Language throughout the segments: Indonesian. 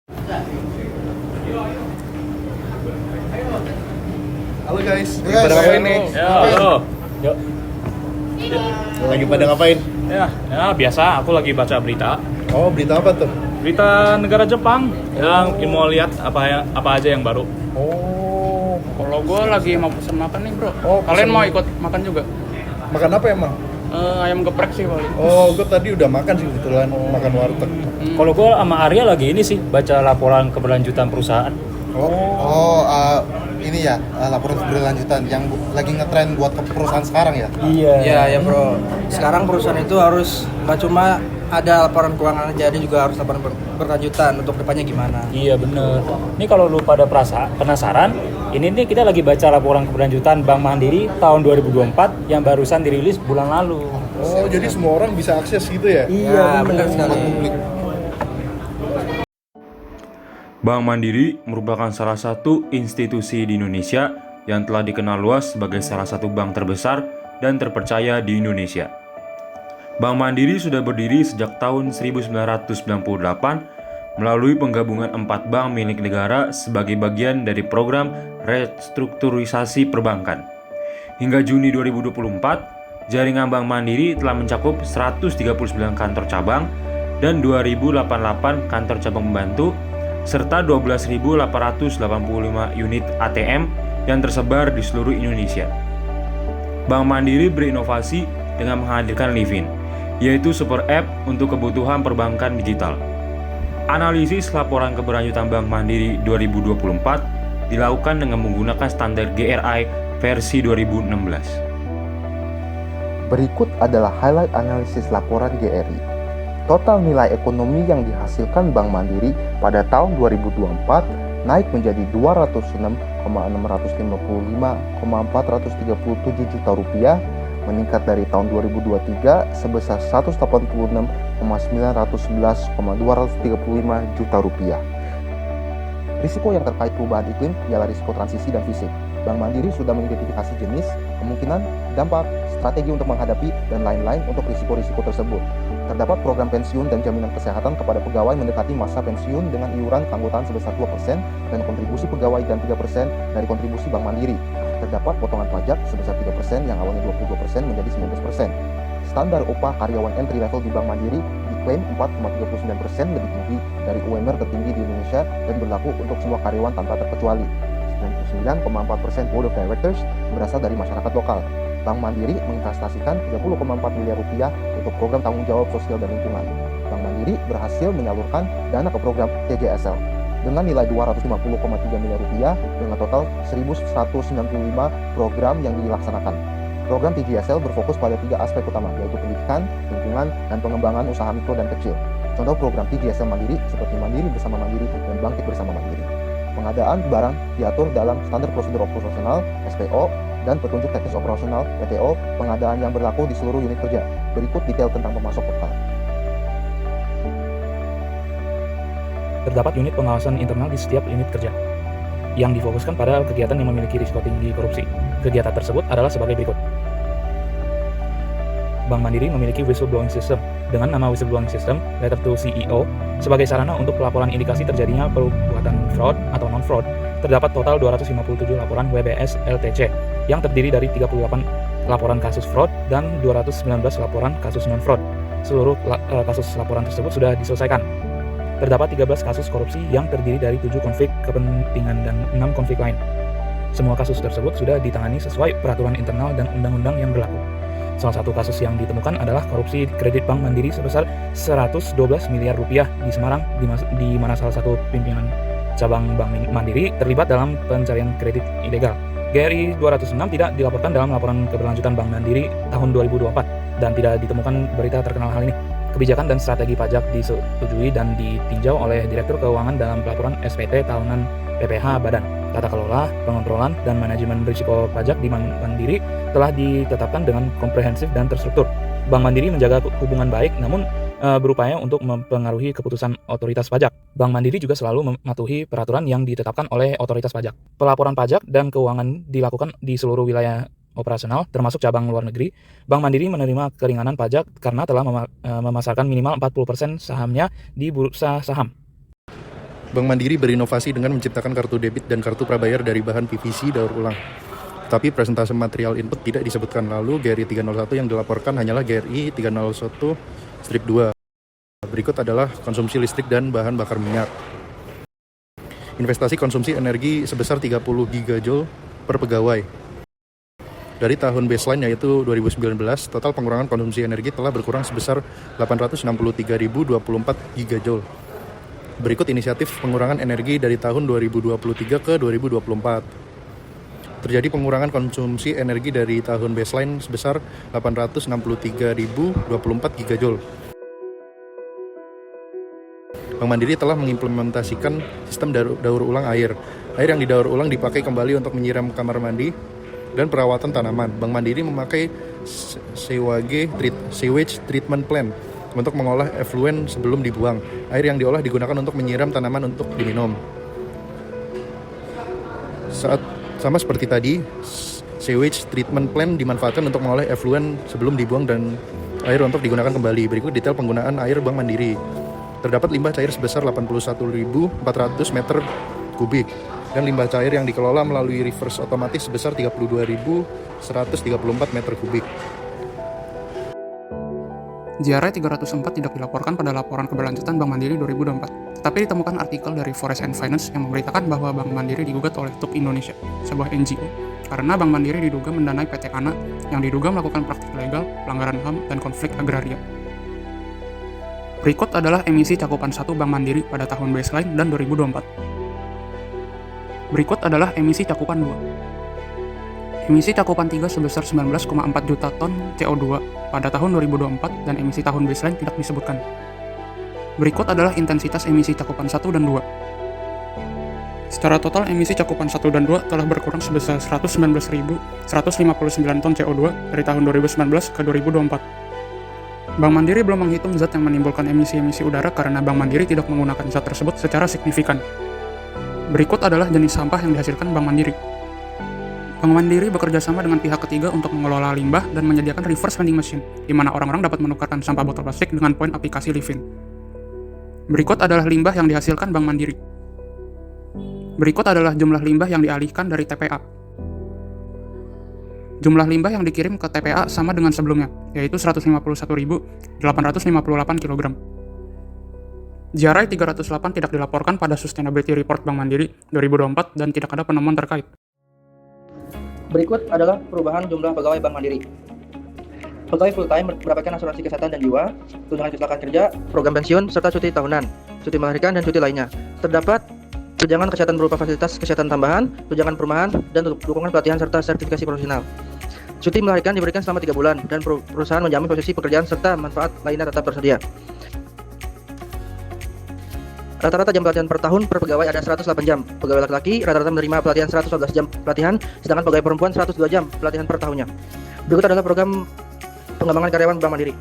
Halo guys, Guys, pada ngapain nih? Ya, halo. Yuk. Lagi pada ngapain? Ya, biasa. Aku lagi baca berita. Oh, berita apa tuh? Berita negara Jepang. Yang mau lihat apa aja yang baru. Oh, Kalau gue lagi mau pesen makan nih bro. Oh, Kalian pesen. mau ikut makan juga? makan apa emang? Ayam geprek sih paling. Oh, gue tadi udah makan sih kebetulan, makan warteg. Kalau gue sama Arya lagi ini sih baca laporan keberlanjutan perusahaan. Ini ya laporan keberlanjutan yang lagi ngetren buat ke perusahaan sekarang ya. Iya ya bro. Sekarang perusahaan itu harus nggak cuma ada laporan keuangan aja, dia juga harus laporan berkelanjutan untuk depannya gimana. Iya bener. Ini kalau lu pada penasaran, ini nih kita lagi baca laporan keberlanjutan Bank Mandiri tahun 2024 yang barusan dirilis bulan lalu. Oh, jadi semua orang bisa akses gitu ya? Iya benar sekali. Publik. Bank Mandiri merupakan salah satu institusi di Indonesia yang telah dikenal luas sebagai salah satu bank terbesar dan terpercaya di Indonesia. Bank Mandiri sudah berdiri sejak tahun 1998 melalui penggabungan 4 bank milik negara sebagai bagian dari program restrukturisasi perbankan. Hingga Juni 2024, jaringan Bank Mandiri telah mencakup 139 kantor cabang dan 2.088 kantor cabang pembantu serta 12.885 unit ATM yang tersebar di seluruh Indonesia. Bank Mandiri berinovasi dengan menghadirkan Livin, yaitu super app untuk kebutuhan perbankan digital. Analisis laporan keberlanjutan Bank Mandiri 2024 dilakukan dengan menggunakan standar GRI versi 2016. Berikut adalah highlight analisis laporan GRI. Total nilai ekonomi yang dihasilkan Bank Mandiri pada tahun 2024 naik menjadi 206,655,437 juta rupiah, meningkat dari tahun 2023 sebesar 186,911,235 juta rupiah. Risiko yang terkait perubahan iklim ialah risiko transisi dan fisik. Bank Mandiri sudah mengidentifikasi jenis, kemungkinan, dampak, strategi untuk menghadapi, dan lain-lain untuk risiko-risiko tersebut. Terdapat program pensiun dan jaminan kesehatan kepada pegawai mendekati masa pensiun dengan iuran keanggotaan sebesar 2% dan kontribusi pegawai dan 3% dari kontribusi Bank Mandiri. Terdapat potongan pajak sebesar 3% yang awalnya 22% menjadi 19%. Standar upah karyawan entry level di Bank Mandiri diklaim 4,39% lebih tinggi dari UMR tertinggi di Indonesia dan berlaku untuk semua karyawan tanpa terkecuali. 99,4% board of directors berasal dari masyarakat lokal. Bank Mandiri menginvestasikan 30,4 miliar rupiah untuk program tanggung jawab sosial dan lingkungan. Bank Mandiri berhasil menyalurkan dana ke program TJSL dengan nilai 250,3 miliar rupiah dengan total 1.195 program yang dilaksanakan. Program TJSL berfokus pada 3 aspek utama, yaitu pendidikan, lingkungan, dan pengembangan usaha mikro dan kecil. Contoh program TJSL Mandiri seperti Mandiri Bersama Mandiri dan Bangkit Bersama Mandiri. Pengadaan barang diatur dalam Standar Prosedur Operasional (SPO) dan Petunjuk Teknis Operasional (PTO), pengadaan yang berlaku di seluruh unit kerja. Berikut detail tentang pemasok lokal. Terdapat unit pengawasan internal di setiap unit kerja yang difokuskan pada kegiatan yang memiliki risiko tinggi korupsi. Kegiatan tersebut adalah sebagai berikut. Bank Mandiri memiliki whistleblowing system dengan nama whistleblowing system letter to CEO sebagai sarana untuk pelaporan indikasi terjadinya perbuatan fraud atau non-fraud. Terdapat total 257 laporan WBS LTC yang terdiri dari 38 laporan kasus fraud dan 219 laporan kasus non-fraud. Seluruh kasus laporan tersebut sudah diselesaikan. Terdapat 13 kasus korupsi yang terdiri dari 7 konflik kepentingan dan 6 konflik lain. Semua kasus tersebut sudah ditangani sesuai peraturan internal dan undang-undang yang berlaku. Salah satu kasus yang ditemukan adalah korupsi kredit Bank Mandiri sebesar 112 miliar rupiah di Semarang, di mana salah satu pimpinan cabang Bank Mandiri terlibat dalam pencarian kredit ilegal. GRI 206 tidak dilaporkan dalam laporan keberlanjutan Bank Mandiri tahun 2024 dan tidak ditemukan berita terkenal hal ini. Kebijakan dan strategi pajak disetujui dan ditinjau oleh Direktur Keuangan dalam pelaporan SPT tahunan PPH Badan. Tata kelola, pengontrolan, dan manajemen risiko pajak di Bank Mandiri telah ditetapkan dengan komprehensif dan terstruktur. Bank Mandiri menjaga hubungan baik namun berupaya untuk mempengaruhi keputusan otoritas pajak. Bank Mandiri juga selalu mematuhi peraturan yang ditetapkan oleh otoritas pajak. Pelaporan pajak dan keuangan dilakukan di seluruh wilayah operasional, termasuk cabang luar negeri. Bank Mandiri menerima keringanan pajak karena telah memasarkan minimal 40% sahamnya di bursa saham. Bank Mandiri berinovasi dengan menciptakan kartu debit dan kartu prabayar dari bahan PVC daur ulang. Tapi presentase material input tidak disebutkan. Lalu GRI 301 yang dilaporkan hanyalah GRI 301-2. Berikut adalah konsumsi listrik dan bahan bakar minyak. Investasi konsumsi energi sebesar 30 gigajoule per pegawai. Dari tahun baseline yaitu 2019, total pengurangan konsumsi energi telah berkurang sebesar 863.024 gigajoule. Berikut inisiatif pengurangan energi dari tahun 2023 ke 2024. Terjadi pengurangan konsumsi energi dari tahun baseline sebesar 863.024 gigajoule. Bank Mandiri telah mengimplementasikan sistem daur ulang air. Air yang didaur ulang dipakai kembali untuk menyiram kamar mandi dan perawatan tanaman. Bank Mandiri memakai sewage treatment plant untuk mengolah effluent sebelum dibuang. Air yang diolah digunakan untuk menyiram tanaman untuk diminum. Sama seperti tadi, sewage treatment plant dimanfaatkan untuk mengolah effluent sebelum dibuang dan air untuk digunakan kembali. Berikut detail penggunaan air Bank Mandiri. Terdapat limbah cair sebesar 81.400 meter kubik dan limbah cair yang dikelola melalui reverse otomatis sebesar 32.134 meter kubik. GRI 304 tidak dilaporkan pada laporan keberlanjutan Bank Mandiri 2024. Tetapi ditemukan artikel dari Forest and Finance yang memberitakan bahwa Bank Mandiri digugat oleh TUP Indonesia, sebuah NGO, karena Bank Mandiri diduga mendanai PT ANA yang diduga melakukan praktik ilegal, pelanggaran HAM, dan konflik agraria. Berikut adalah emisi cakupan 1 Bank Mandiri pada tahun baseline dan 2024. Berikut adalah emisi cakupan 2. Emisi cakupan 3 sebesar 19,4 juta ton CO2 pada tahun 2024 dan emisi tahun baseline tidak disebutkan. Berikut adalah intensitas emisi cakupan 1 dan 2. Secara total emisi cakupan 1 dan 2 telah berkurang sebesar 119.159 ton CO2 dari tahun 2019 ke 2024. Bank Mandiri belum menghitung zat yang menimbulkan emisi-emisi udara karena Bank Mandiri tidak menggunakan zat tersebut secara signifikan. Berikut adalah jenis sampah yang dihasilkan Bank Mandiri. Bank Mandiri bekerja sama dengan pihak ketiga untuk mengelola limbah dan menyediakan reverse vending machine, di mana orang-orang dapat menukarkan sampah botol plastik dengan poin aplikasi Livin. Berikut adalah limbah yang dihasilkan Bank Mandiri. Berikut adalah jumlah limbah yang dialihkan dari TPA. Jumlah limbah yang dikirim ke TPA sama dengan sebelumnya, yaitu 151.858 kg. GRI 308 tidak dilaporkan pada Sustainability Report Bank Mandiri 2024 dan tidak ada penemuan terkait. Berikut adalah perubahan jumlah pegawai Bank Mandiri. Pegawai full-time mendapatkan asuransi kesehatan dan jiwa, tunjangan kecelakaan kerja, program pensiun, serta cuti tahunan, cuti melahirkan, dan cuti lainnya. Terdapat tunjangan kesehatan berupa fasilitas kesehatan tambahan, tunjangan perumahan, dan dukungan pelatihan serta sertifikasi profesional. Cuti melahirkan diberikan selama 3 bulan, dan perusahaan menjamin posisi pekerjaan serta manfaat lainnya tetap tersedia. Rata-rata jam pelatihan per tahun per pegawai ada 108 jam. Pegawai laki-laki rata-rata menerima pelatihan 112 jam pelatihan, sedangkan pegawai perempuan 102 jam pelatihan per tahunnya. Berikut adalah program pengembangan karyawan Bank Mandiri.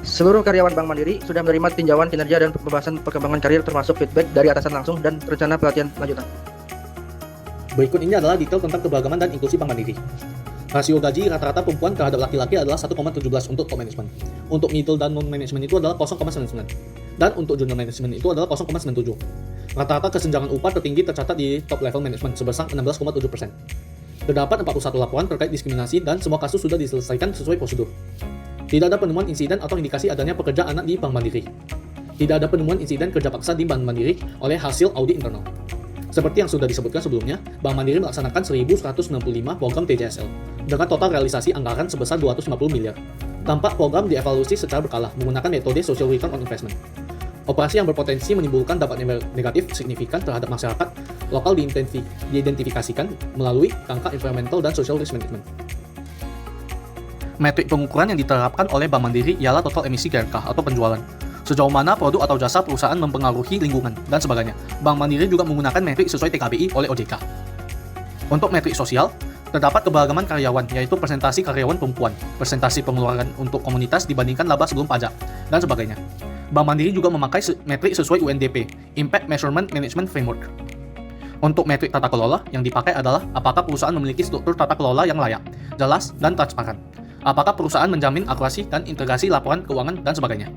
Seluruh karyawan Bank Mandiri sudah menerima tinjauan kinerja dan pembahasan perkembangan karir termasuk feedback dari atasan langsung dan rencana pelatihan lanjutan. Berikut ini adalah detail tentang keberagaman dan inklusi Bank Mandiri. Rasio gaji rata-rata perempuan terhadap laki-laki adalah 1,17 untuk top management. Untuk middle dan non-management itu adalah 0,99. Dan untuk junior management itu adalah 0,97. Rata-rata kesenjangan upah tertinggi tercatat di top level management sebesar 16,7%. Terdapat 41 laporan terkait diskriminasi dan semua kasus sudah diselesaikan sesuai prosedur. Tidak ada penemuan insiden atau indikasi adanya pekerja anak di Bank Mandiri. Tidak ada penemuan insiden kerja paksa di Bank Mandiri oleh hasil audit internal. Seperti yang sudah disebutkan sebelumnya, Bank Mandiri melaksanakan 1.195 program TJSL dengan total realisasi anggaran sebesar 250 miliar. Tampak program dievaluasi secara berkala menggunakan metode Social Return on Investment. Operasi yang berpotensi menimbulkan dampak negatif signifikan terhadap masyarakat lokal diidentifikasikan melalui rangka environmental dan social risk management. Metrik pengukuran yang diterapkan oleh Bank Mandiri ialah total emisi GRK atau penjualan. Sejauh mana produk atau jasa perusahaan mempengaruhi lingkungan, dan sebagainya. Bank Mandiri juga menggunakan metrik sesuai TKBI oleh OJK. Untuk metrik sosial, terdapat keberagaman karyawan, yaitu persentasi karyawan perempuan, persentasi pengeluaran untuk komunitas dibandingkan laba sebelum pajak, dan sebagainya. Bank Mandiri juga memakai metrik sesuai UNDP, Impact Measurement Management Framework. Untuk metrik tata kelola, yang dipakai adalah apakah perusahaan memiliki struktur tata kelola yang layak, jelas, dan transparan. Apakah perusahaan menjamin akurasi dan integrasi laporan keuangan, dan sebagainya.